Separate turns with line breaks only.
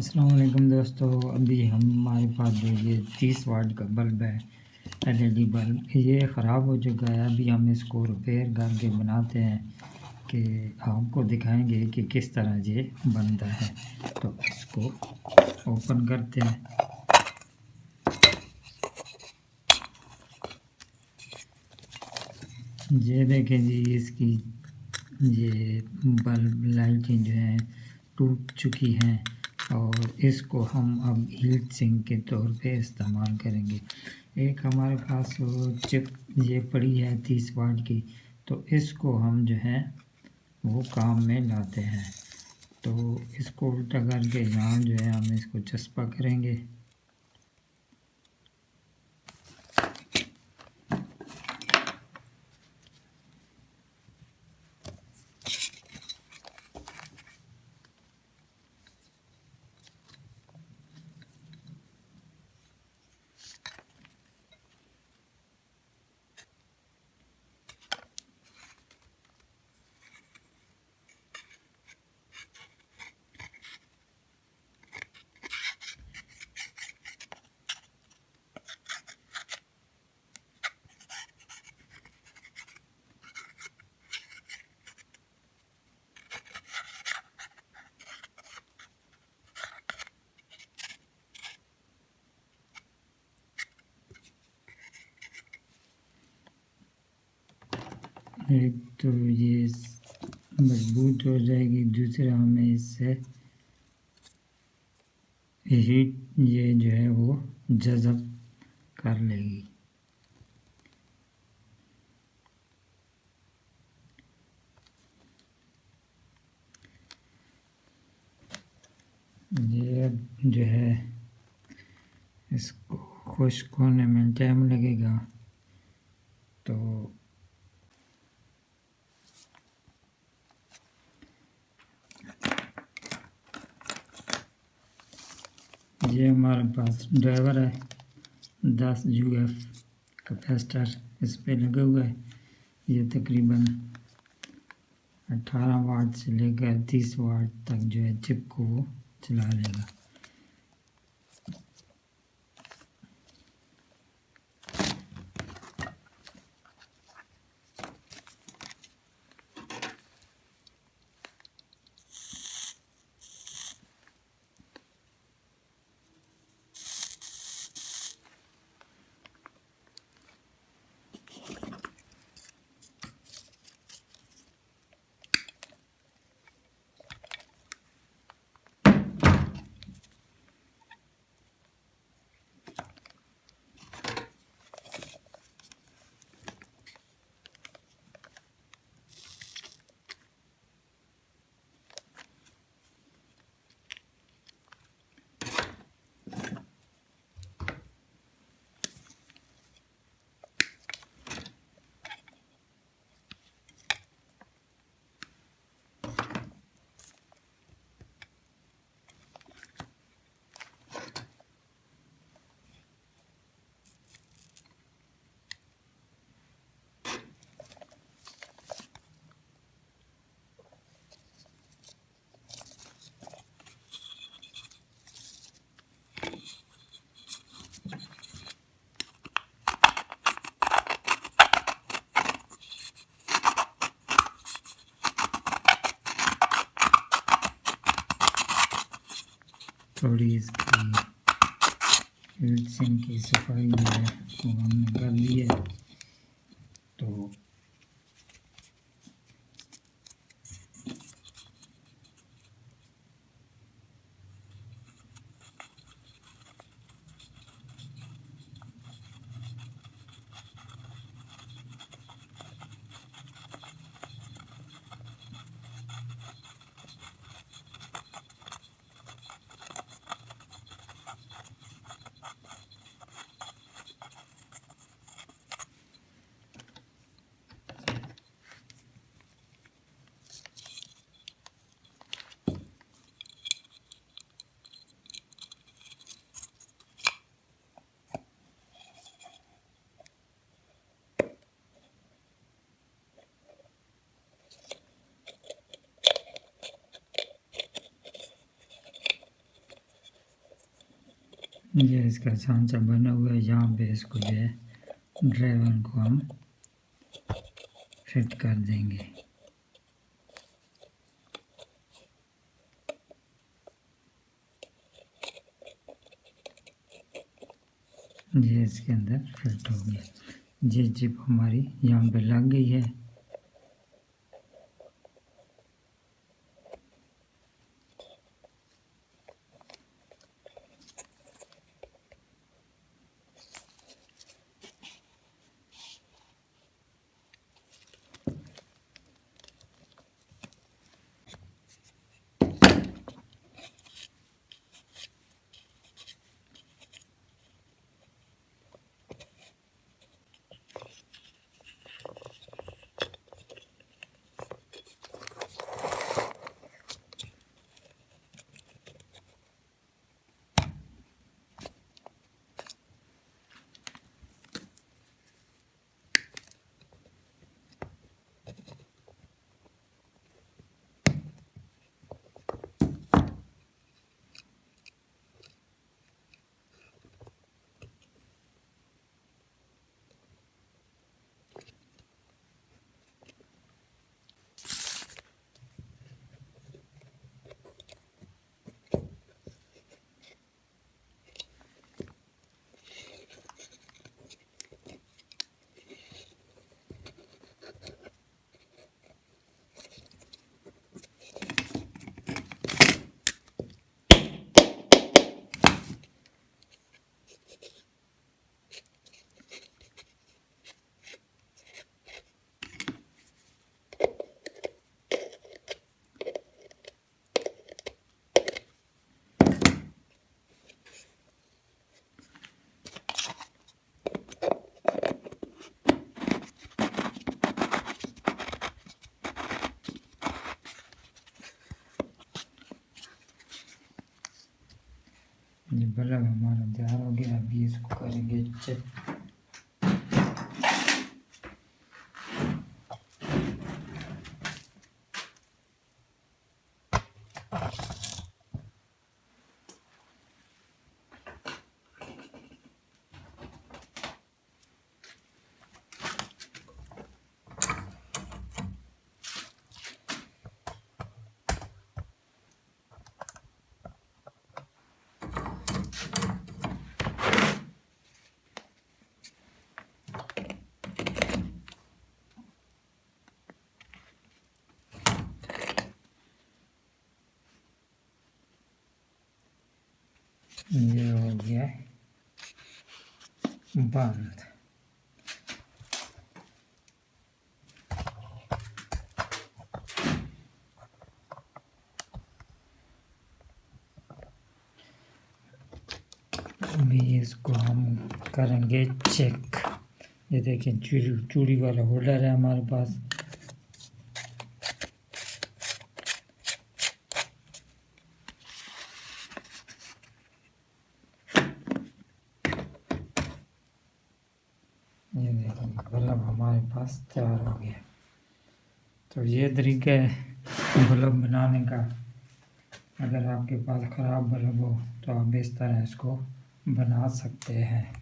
अस्सलाम वालेकुम दोस्तों। अभी हमारे पास जो ये 30 वाट का बल्ब है, एलईडी बल्ब, ये ख़राब हो चुका है। अभी हम इसको रिपेयर करके बनाते हैं कि आपको दिखाएंगे कि किस तरह ये बनता है। तो इसको ओपन करते हैं। ये देखें जी, इसकी ये बल्ब लाइटें जो हैं टूट चुकी हैं और इसको हम अब हीट सिंक के तौर पे इस्तेमाल करेंगे। एक हमारे पास वो चिप ये पड़ी है 30 वाट की, तो इसको हम जो है वो काम में लाते हैं। तो इसको उल्टा करके यहाँ जो है हम इसको चस्पा करेंगे। एक तो ये मजबूत हो जाएगी, दूसरा हमें इससे हीट ये जो है वो जज़ब कर लेगी। ये जो है इसको खुश्क होने में टाइम लगेगा। तो ये हमारे पास ड्राइवर है, 10 यूएफ कैपेसिटर इस पे लगा हुआ है। ये तकरीबन 18 वाट से लेकर 30 वाट तक जो है चिप को वो चला लेगा। थोड़ी इसकी हीट सिंक की सफाई जो है वो हमने कर ली है। तो ये इसका सांचा बना हुआ है, यहाँ पे इसको जो है ड्राइवर को हम फिट कर देंगे। ये इसके अंदर फिट हो गया। ये जिप हमारी यहाँ पे लग गई है। ये बल्ब हमारा तैयार हो गया। अभी इसको करेंगे चेक। ये हो गया बंद। अभी इसको हम करेंगे चेक। ये देखिए चूड़ी वाला होल्डर है हमारे पास। ये देखिए बल्ब हमारे पास तैयार हो गया। तो ये तरीका है बल्ब बनाने का। अगर आपके पास ख़राब बल्ब हो तो आप इस तरह इसको बना सकते हैं।